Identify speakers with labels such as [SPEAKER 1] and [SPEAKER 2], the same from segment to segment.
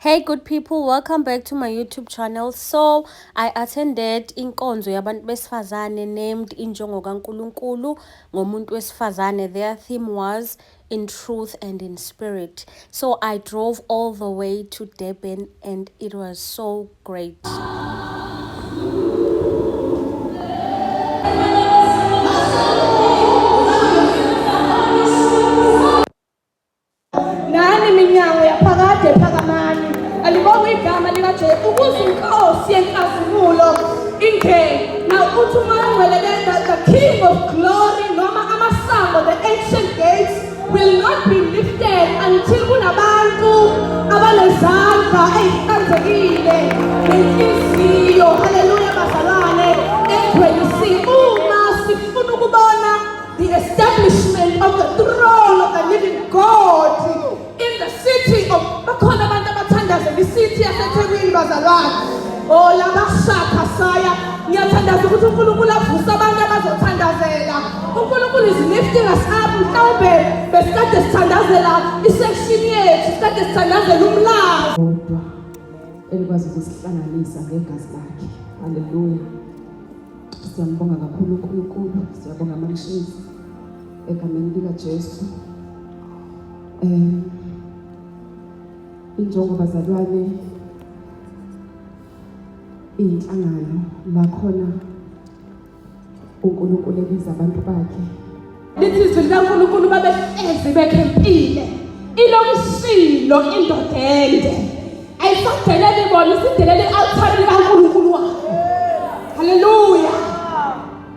[SPEAKER 1] Hey good people, welcome back to my YouTube channel. So I attended inkonzo yabantu besifazane named INjongo kaNkulunkulu ngomuntu wesifazane. Their theme was in truth and in spirit. So I drove all the way to Durban and it was so great.
[SPEAKER 2] The King of Glory, the ancient gates will not be lifted until unabantu abanezandla ezihlanzekile nenhliziyo. Hallelujah bazalwane. And when you see sifuna ukubona the establishment of the throne of the living God in the city of bakhona abantu abathandaza the city yaseThekwini bazalwane. Oh labashaka saya ngiyathandaza ukuthi uNkulunkulu avusa abantu abazothandazela. uNkulunkulu is lifting us up. Mhlawumbe besikade sithandazela isection yethu, sikade sithandazela umlazo elikwazi ukusihlanganisa ngegazi lakhe. Hallelujah. Siyambonga kakhulu uNkulunkulu, siyabonga amanqinzi egameni likaJesu. INjongo bazalwane inhlangano la khona uNkulunkulu ebiza abantu bakhe. Lithi izwi likaNkulunkulu babehlezi bekhempile ilomshilo indodende ayisadelele bona isidelele i-altar likaNkulunkulu wakhe. Haleluya.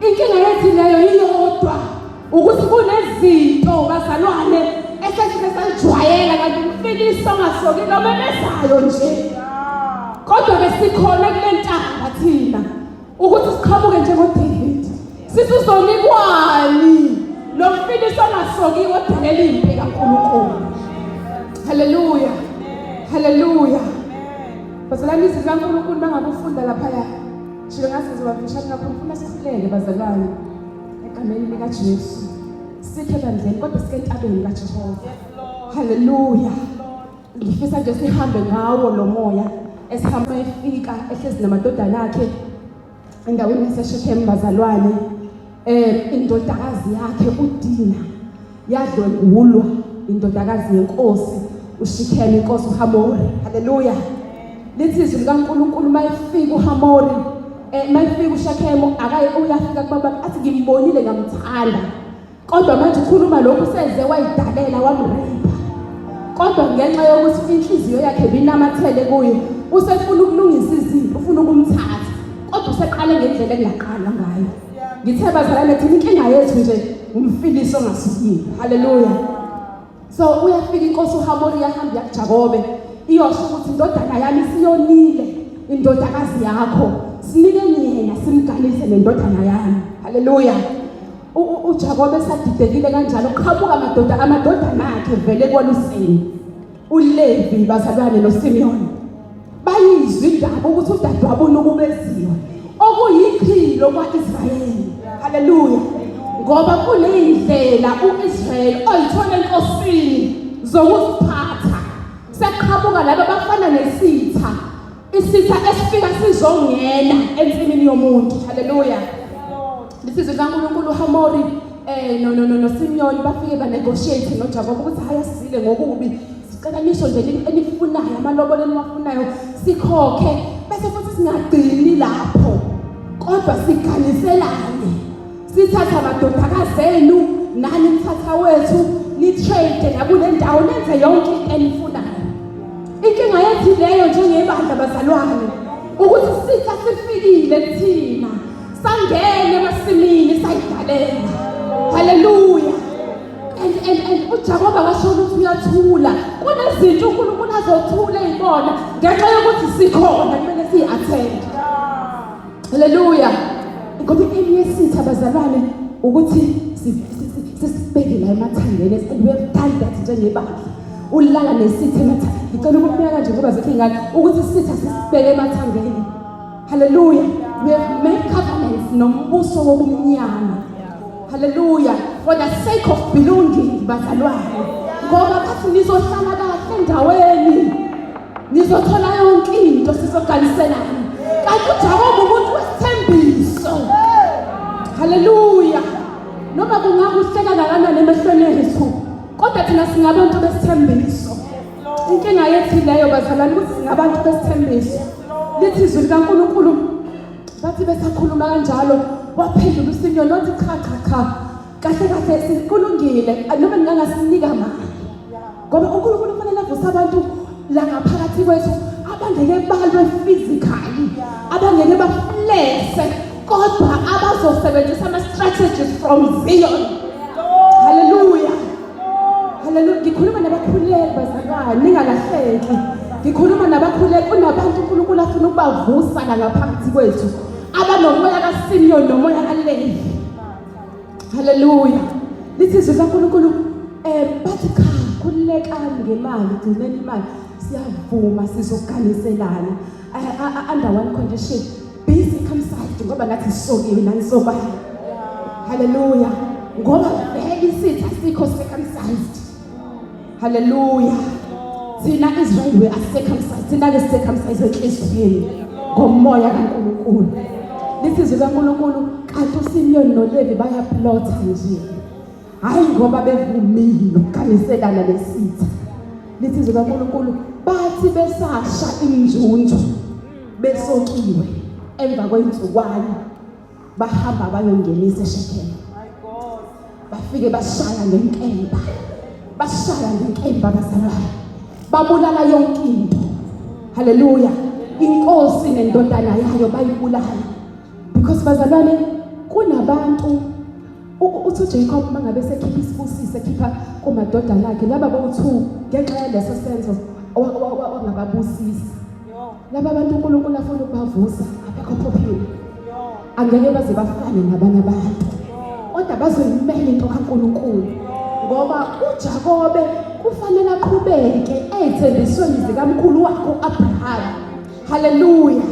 [SPEAKER 2] Inkinga yethu leyo iyodwa ukuthi kunezinto bazalwane esesike sayijwayela kanti umfiliso ongasoki nomemezayo nje. Kodwa besikhona kule ntanga thina ukuthi siqhamuke njengoDavid. Sisizonikwani nomfiliso ongasokiwe odalele impi kaNkulunkulu. Haleluya. Haleluya. Bazalwane izwi likaNkulunkulu bangakufunda laphaya. Shilo ngasizwa bafishana kakhulu ufuna sihleke bazalwane egameni likaJesu. Sikhe bandleni kodwa sike entabeni kaJehova. Haleluya. Ngifisa nje sihambe ngawo lo moya. Esihamba efika ehlezi namadodana akhe endaweni yaseShekhem bazalwane. Indodakazi yakhe uDina yadlwengulwa indodakazi yenkosi uShekhem inkosi uHamori. Haleluya. Lithi izwi likaNkulunkulu mayifika uHamori mayifika uShekhem uyafika kubaba athi ngimbonile ngamthanda. Kodwa manje ukhuluma lokhu seze wayidalela wamrepa. Kodwa ngenxa yokuthi inhliziyo yakhe binamathele kuyo usefuna ukulungisa izinto, ufuna ukumthatha. Kodwa useqale ngendlela engaqala ngayo. Ngithe bazalwane thina inkinga yethu nje umfiliso ongasukile. Haleluya. So uyafika inkosi uHamori yahamba yakuJakobe iyosho ukuthi indodana yami siyonile indodakazi yakho. Sinike yena simganise nendodana yami. Haleluya. uJakobe sadidekile kanjalo qhamuka amadodana akhe vele koluseni uLevi bazalwane noSimiyoni bayizwe indaba ukuthi udadewabo unokubeziwe okuyiphilo kwaIsrayeli. Haleluya. Ngoba kunezindlela uIsrayeli oyithola enkosini zokuziphatha. Seqhamuka laba bafana nesitha. Isitha esifika sizongena ensimini yomuntu. Haleluya. Lisizwe kaNkulunkulu uHamori noSimiyoni bafike banegotiate noJakobe ukuthi hayasizile ngokubi sicela nisho nje enifunayo amalobolo eniwafunayo sikhokhe bese futhi singagcini lapho kodwa siganiselane sithatha amadodakazi enu nani nithatha wethu ni trade nakule ndawo nenze yonke into enifunayo. Inkinga yethu leyo njengebandla bazalwane ukuthi sitha sifikile thina sangene emasimini sayidalela. Haleluya. And uJakobe akasho ukuthi uyathula. Kunezinto uNkulunkulu azothula izibona ngenxa yokuthi sikhona kumele siyi-attend. Haleluya. Ngoba enye isitha bazalwane ukuthi sisibeke la emathangeni and we have done that njengebandla. Ulala nesitha emathangeni. Ngicela ukubeka kanje ngoba zekhingane ukuthi isitha sisibeke emathangeni. Hallelujah. We have made covenants nombuso wobumnyama. Hallelujah. For the sake of belonging bazalwane. Ngoba kathi nizohlala kahle endaweni. sizothola yonke into sizoganiselana kanti uJakobe umuntu wesithembiso. Haleluya. Noma kungakuhleka kangakanani emehlweni ethu kodwa thina singabantu besithembiso. Inkinga yethu leyo bazalwane ukuthi singabantu besithembiso. Lithi izwi likaNkulunkulu bathi besakhuluma kanjalo waphendula uSimyo nothi cha kahle sikulungile noma ningangasinika mali ngoba uNkulunkulu ufanele avuse abantu la ngaphakathi kwethu abangeke balwe physically abangeke baflese kodwa abazosebenzisa ama-strategies from Zion. Haleluya. Haleluya. Ngikhuluma nabakhuleki bazalwane ningalahleki. Ngikhuluma nabakhuleki kunabantu uNkulunkulu afuna ukubavusa la ngaphakathi kwethu abanomoya kaSimyon nomoya kaLevi. Haleluya. Lithi izwi likaNkulunkulu bathi cha khulekani ngemali gcineni imali siyavuma sizoganiselana under one condition be circumcised ngoba nathi sisokiwe nanisobala. Haleluya. Ngoba vele sithi asikho circumcised. Haleluya. Thina Israel we are circumcised. Thina ke circumcised enhliziyweni ngomoya kaNkulunkulu. Lithi izwi likaNkulunkulu kanti uSimyon noLevi bayaplotha nje. Hayi ngoba bevumile ukukaniselana lesitha. Lithi izwi likaNkulunkulu bathi besasha injunjo besokiwe emva kwensukwana bahamba bayongenisa eShekhemu. Bafike bashaya ngenkemba. Bashaya ngenkemba bazalwane. Babulala yonke into. Haleluya. Inkosi nendodana yayo bayibulala. Because bazalwane kunabantu uthi uJacob mangabe sekhipha isibusise ekhipha kumadodana akhe laba bowu2 ngenxa yaleso senzo wangababusisa. Laba bantu uNkulunkulu afuna ukubavusa abekho phophile. Angeke baze bafane nabanye abantu. Kodwa bazoyimela into kaNkulunkulu. Ngoba uJakobe kufanele aqhubeke ezithembisweni zikaMkhulu wakhe uAbraham. Haleluya.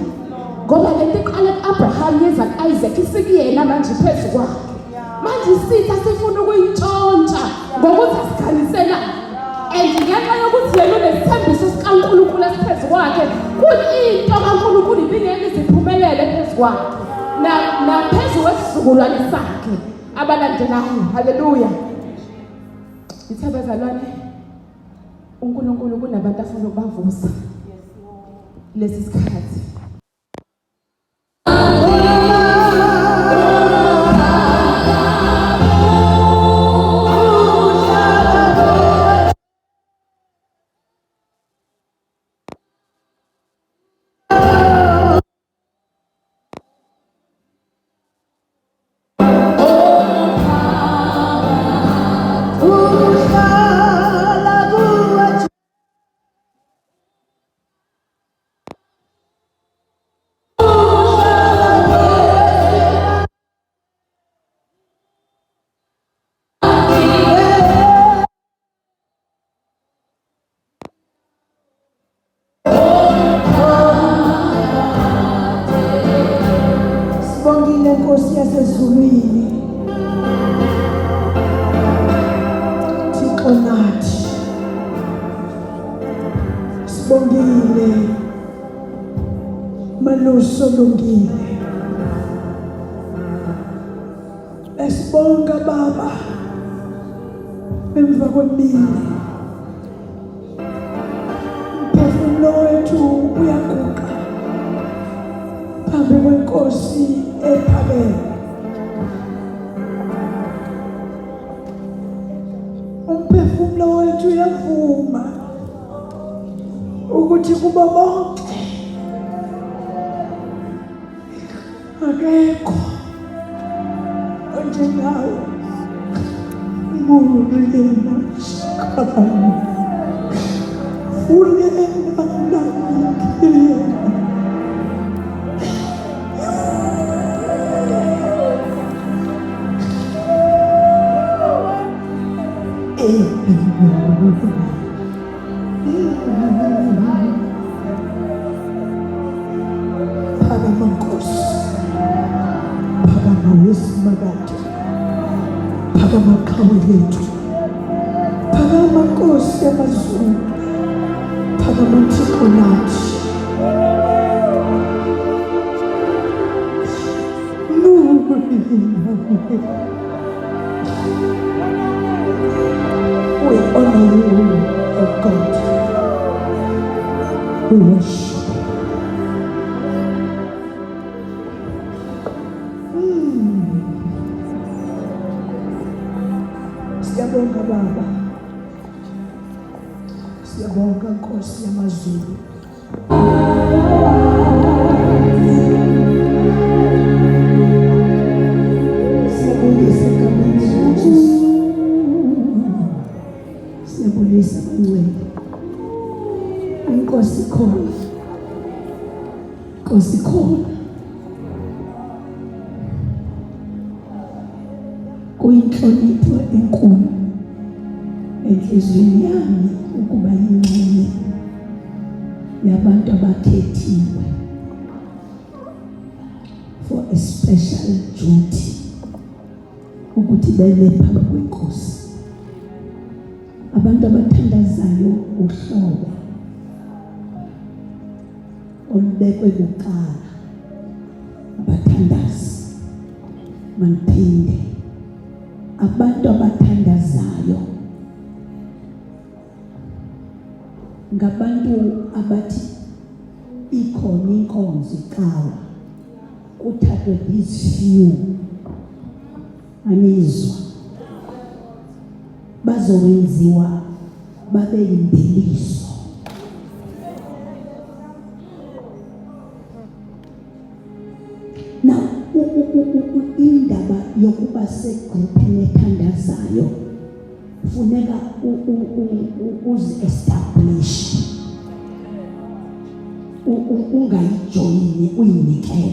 [SPEAKER 2] Ngoba lento iqala kuAbraham yeza kuIsaac isikuyena manje phezu kwakhe. Manje sitha sifuna ukuyintshontsha ngokuthi asikhalisela. Ngenxa yokuthi yena unesithembiso sikaNkulunkulu esiphezu kwakhe kuyinto kaNkulunkulu ibingeke iziphumelele phezu kwakhe naphezu kwesizukulwane sakhe abalandelayo. Haleluya. Lithe bazalwane uNkulunkulu kunabantu afuna ukubavusa lesi sikhathi.
[SPEAKER 3] Nkosi yasezulwini Thixo nathi sibongile maluso lungile esibonga Baba emva kwemini umphefumulo wethu uyaguqa phambi kwenkosi ephakeme. Umphefumulo wethu uyavuma ukuthi kuba bonke akekho onjengawe Murena shikana Urena nakile Phakama Nkosi, phakama wesimakade, phakama qhawe lethu, phakama Nkosi yamazulu, Phakama Thixo nathi. We honor you, O God. We worship. Siyabonga Baba. Siyabonga Nkosi yamazulu. Siyabonga egameni likaJesu. Siyabonisa Bangcwele. Inkosi khona. Inkosi khona. Kuyinhlonipho enkulu enhliziyweni yami ukuba yingxenye yabantu abakhethiwe for a special duty ukuthi bebe phambi kwenkosi. Abantu abathandazayo uhlobo olubekwe kuqala abathandazi maniphinde abantu abathandazayo ngabantu abathi ikhona inkonzo iqala kuthathwe these few anizwa bazowenziwa babe yimbeliso. Now indaba yokuba segrupini ethandazayo funeka uzi-establish, ungayijoyini uyinikele,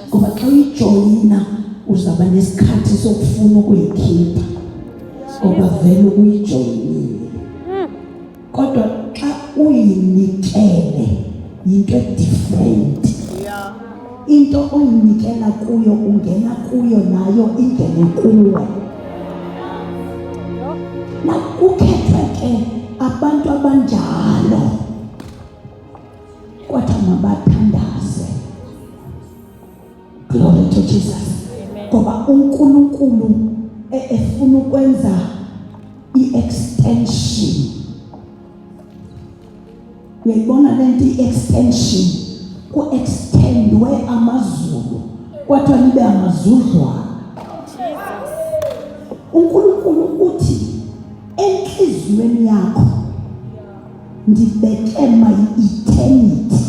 [SPEAKER 3] ngoba xa uyijoyina uzaba nesikhathi sokufuna ukuyikhipha ngoba vele uyijoyinile. Kodwa xa uyinikele yinto different. Into oyinikela kuyo ungena kuyo nayo ingene kuwe. Na kukhethwe ke abantu abanjalo kodwa mabathandaze. Glory to Jesus. Ngoba uNkulunkulu efuna ukwenza i-extension. Uyayibona lento i-extension, ku-extendwe amazulu kwathiwa nibe amazudlwana. uNkulunkulu uthi enhliziyweni yakho ndibeke my eternity.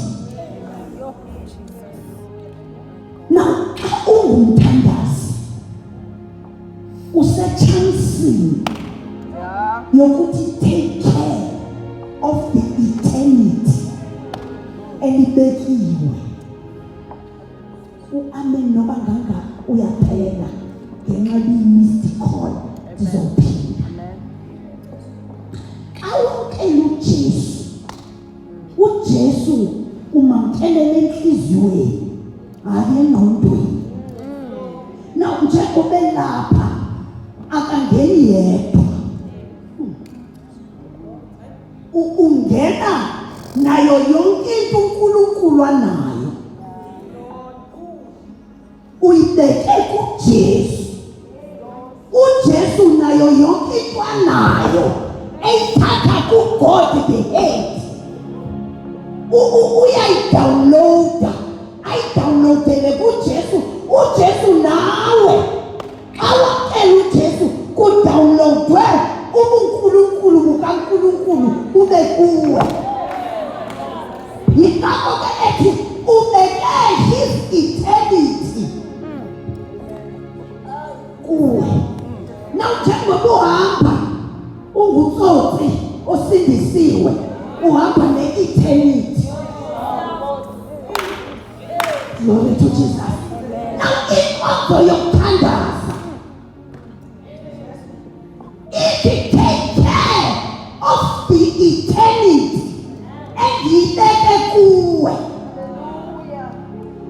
[SPEAKER 3] Now xa ungumthandazi usechansini yokuthi take care of the eternity elibekiwe. Amen. Noba nganga uyaphela ngenxa ye-missed call ndizophinda. Xa umkela uJesu umamkelela enhliziyweni hayi engqondweni. Now njengoba elapha akangeni yedwa, ungena nayo yonke into uNkulunkulu anayo uyibeke kuJesu. uJesu nayo yonke into anayo eyithatha kuGod the head uyayidownloada, ayidownloadele kuJesu. uJesu nawe awakela uJesu kudownloadwe ubuNkulunkulu bukaNkulunkulu ube kuwe. Yingakho ke ethi ubeke his eternity kuwe. Na njengoba uhamba ungutsotsi osindisiwe uhamba ne-eternity. Glory to Jesus. Now inkonzo yokuthandaza ithi take care of the eternity engiyibeke kuwe.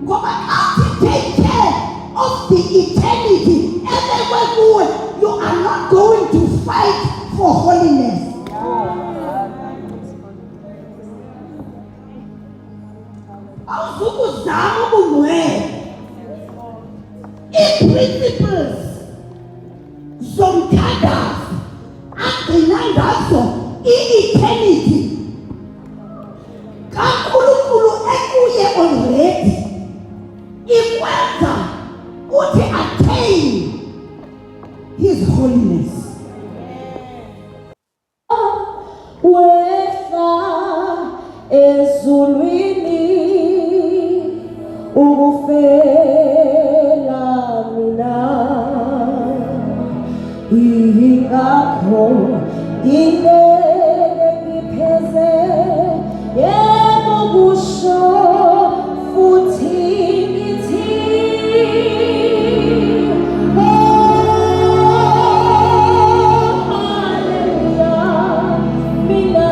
[SPEAKER 3] Ngoba athi take care of the eternity ebekwe kuwe, you are not going to fight for holiness. Awuzukuzama ubungcwele. Principles zomthandazo agcina ngazo i-eternity kaNkulunkulu ekuye already ikwenza uthi attain his holiness.
[SPEAKER 1] Wehla ezulwini ukufela mina ingakho ngingeke ngipheze yebo kusho futhi ngithi hallelujah mina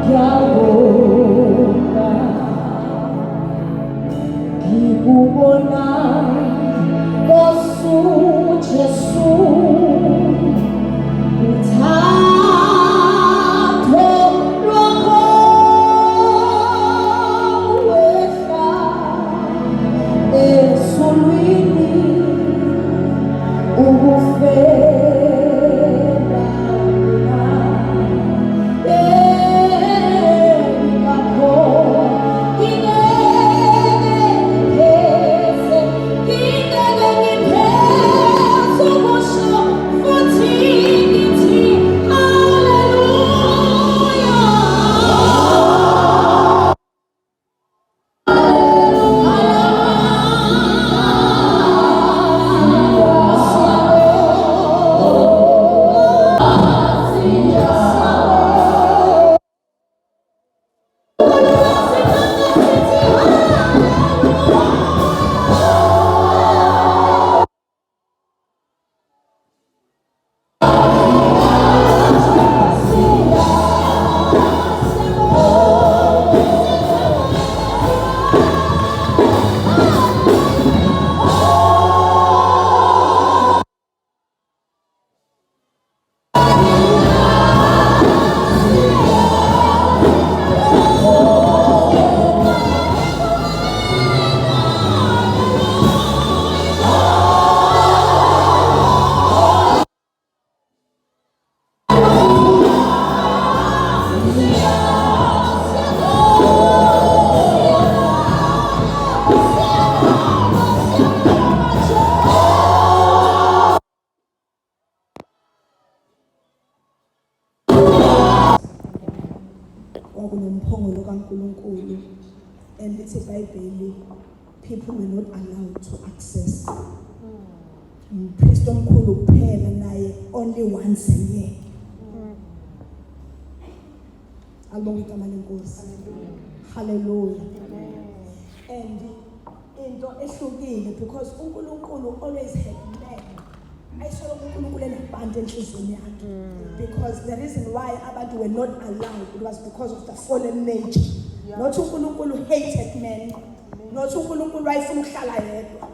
[SPEAKER 1] ngiyabonga ngikubona Yesu Jesu uthando lwakho wehla ezulwini ukufela ngakho
[SPEAKER 2] kwakunomphongolo kaNkulunkulu and lithi iBhayibheli people were not allowed to access. Umpristi omkhulu kuphela naye only once a year. Alibonge igama lenkosi. Hallelujah. And into ehlukile because uNkulunkulu always had men. Ayisho uNkulunkulu enabantu enhliziyweni yakhe. Because the reason why abantu were not allowed, it was because of the fallen nature. Not uNkulunkulu hated men. Not uNkulunkulu wayefuna ukuhlala yedwa.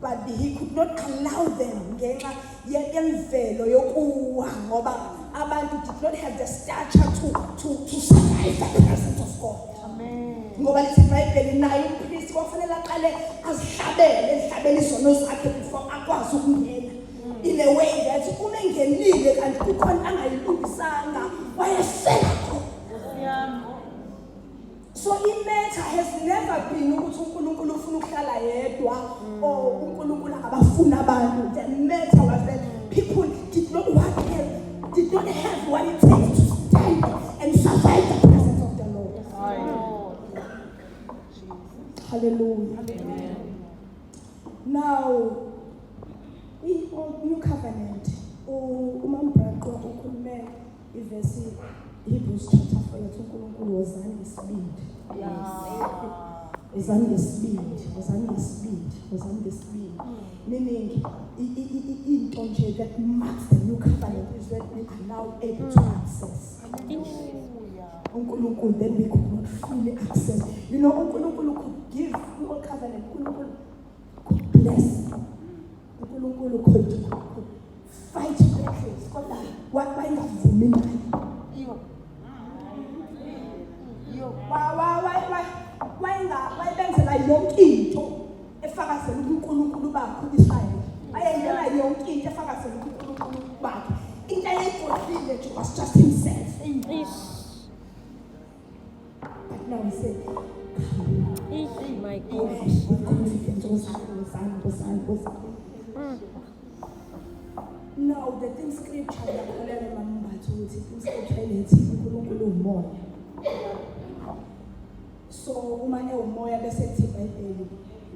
[SPEAKER 2] But he could not allow them ngenxa yemvelo yokuwa ngoba abantu did not have the stature to survive the presence of God. Amen. Ngoba lithi iBhayibheli naye umpristi kwafanele aqale azihlabele ehlabele izono zakhe before akwazi ukungena. In a way that umengenile kanti kukhona angayilungisanga wayefela khona. So imatter has never been ukuthi uNkulunkulu ufuna ukuhlala yedwa or uNkulunkulu akabafuna abantu. The matter was that people did not have what it takes to stand and survive the presence of the Lord. Hallelujah. Amen. Now, in New Covenant, umambraqwa ukhulume ivesi Hebrews chapter 4 yathi uNkulunkulu wozani ngesibindi. Wozani ngesibindi. Meaning into nje that marks the New Covenant is that we are now able to access. Unkulunkulu then we could not fully access. You know, uNkulunkulu could give the Old Covenant. Unkulunkulu could bless. Unkulunkulu could fight battles kodwa wayengavumi naye wayebenzela yonke into efakazela uNkulunkulu bakhe uIsrael ayengena yonke into efakazela uNkulunkulu bakhe into ayayikhohlile nje was just himself. But now he said
[SPEAKER 1] My
[SPEAKER 2] no, the thing scripture yakholelwa mambathu ukuthi scripture lethi uNkulunkulu umoya. So uma umoya bese ethi eBhayibheli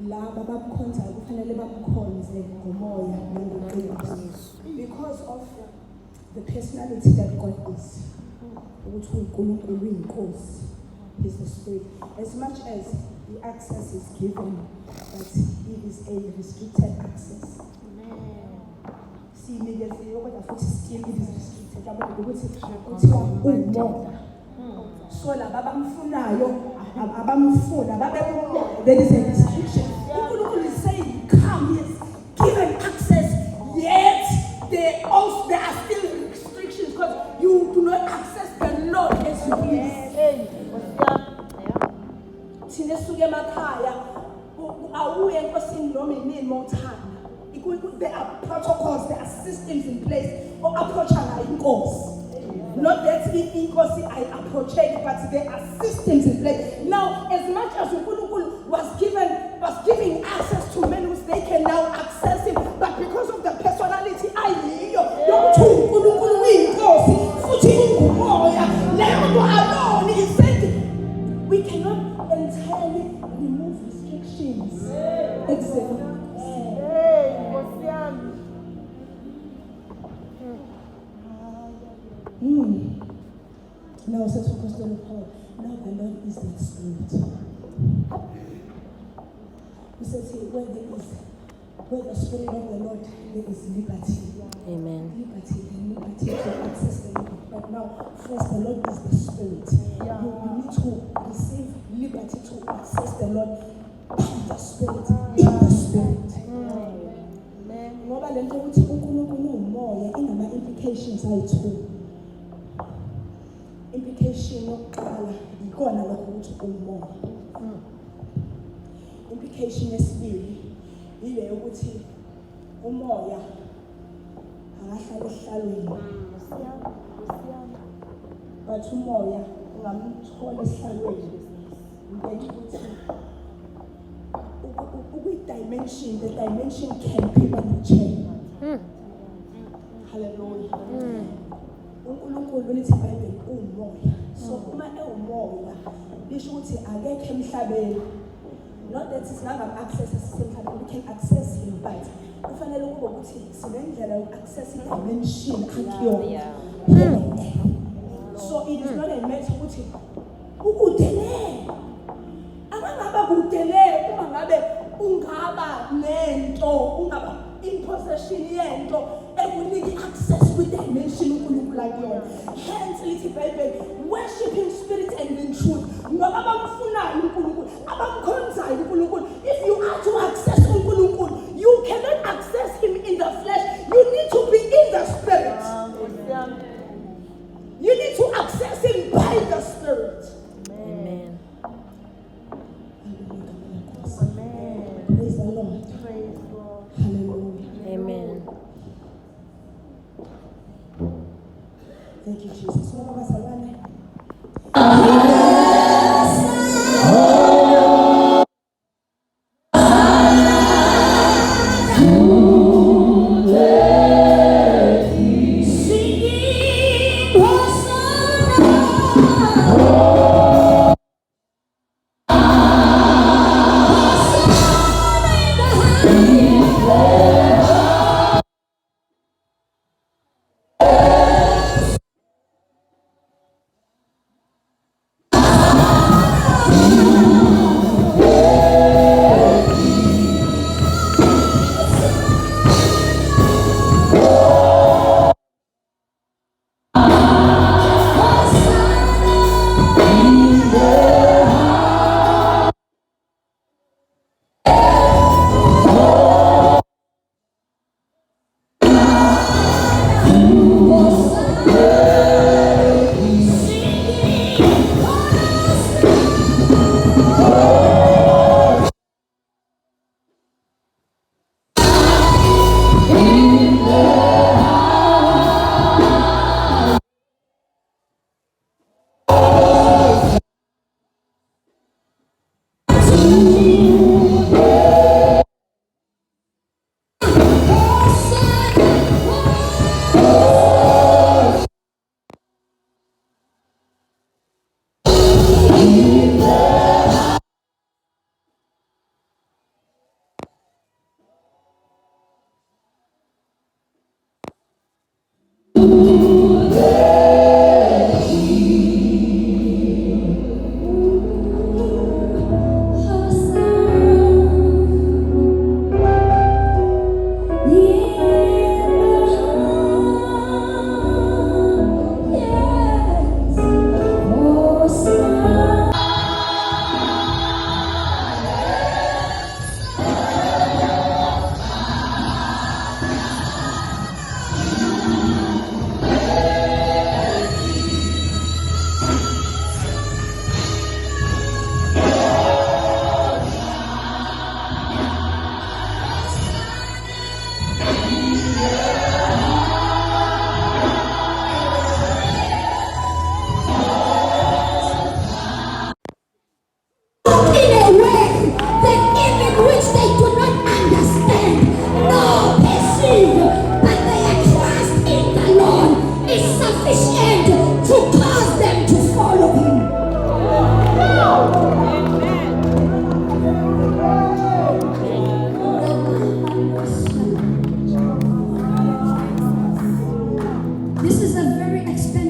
[SPEAKER 2] laba babukhonzayo kufanele babukhonze ngomoya nangoqiniso because of the personality that God is. Ukuthi uNkulunkulu uyinkosi. He's the Spirit. As much as the access is given, but he is a restricted access. See, maybe as you look at the still it is restricted. So la there is a restriction. Unkulunkulu is saying, come, yes, given access, yet there are still restrictions because you do not access the Lord as you please. Thina suke emakhaya awuye enkosini noma inini mothanda. There are protocols, there are systems in place or approach ngayo inkosi. Not that inkosi I approach it, but there are systems in place. Now, as much as uNkulunkulu was giving access to men who they can now access him, but because of the personality ayiyo yokuthi uNkulunkulu uyinkosi futhi ungumoya, leyo nto alone is said we cannot entirely remove restrictions. Exactly. Now, says Apostle Paul, now the Lord is that Spirit. He says here, where the Spirit of the Lord, there is liberty.
[SPEAKER 1] Amen.
[SPEAKER 2] Liberty to access the Lord. But now, first, the Lord is the Spirit. You need to receive liberty to access the Lord by the Spirit, in the Spirit. Ngoba lento ukuthi uNkulunkulu umoya inama implications ayi-2. Implication yokuqala ikona lokho ukuthi umoya. Implication yesibili ile yokuthi umoya angahlala ehlalweni. But umoya ungamthola ehlalweni. Ngeke ukuthi the dimension can people change. Hallelujah. uNkulunkulu lithi eBhayibhelini umoya. So uma ewumoya lisho ukuthi akekho emhlabeni. Not that it's not an access emhlabeni, we can access him, but kufanele kube ukuthi sinendlela yoku-access i-dimension akuyona. So it is not a matter ukuthi ukudele. Angaba kudele uma ngabe ungaba nento, ungaba in possession yento ekunika access with dimension uNkulunkulu akuyona. Hence lithi Bible worship in spirit and in truth. Ngoba bamfunayo uNkulunkulu, abamkhonzayo uNkulunkulu. If you are to access uNkulunkulu, you cannot access him in the flesh. You need to be in the spirit. You need to access him by the Spirit.
[SPEAKER 1] Amen.
[SPEAKER 2] Amen. Praise the Lord.
[SPEAKER 4] Praise God.
[SPEAKER 2] Hallelujah.
[SPEAKER 1] Amen.
[SPEAKER 2] Thank you, Jesus. So, Baba Salwane.
[SPEAKER 3] is sufficient to cause them to follow him. This is a very expensive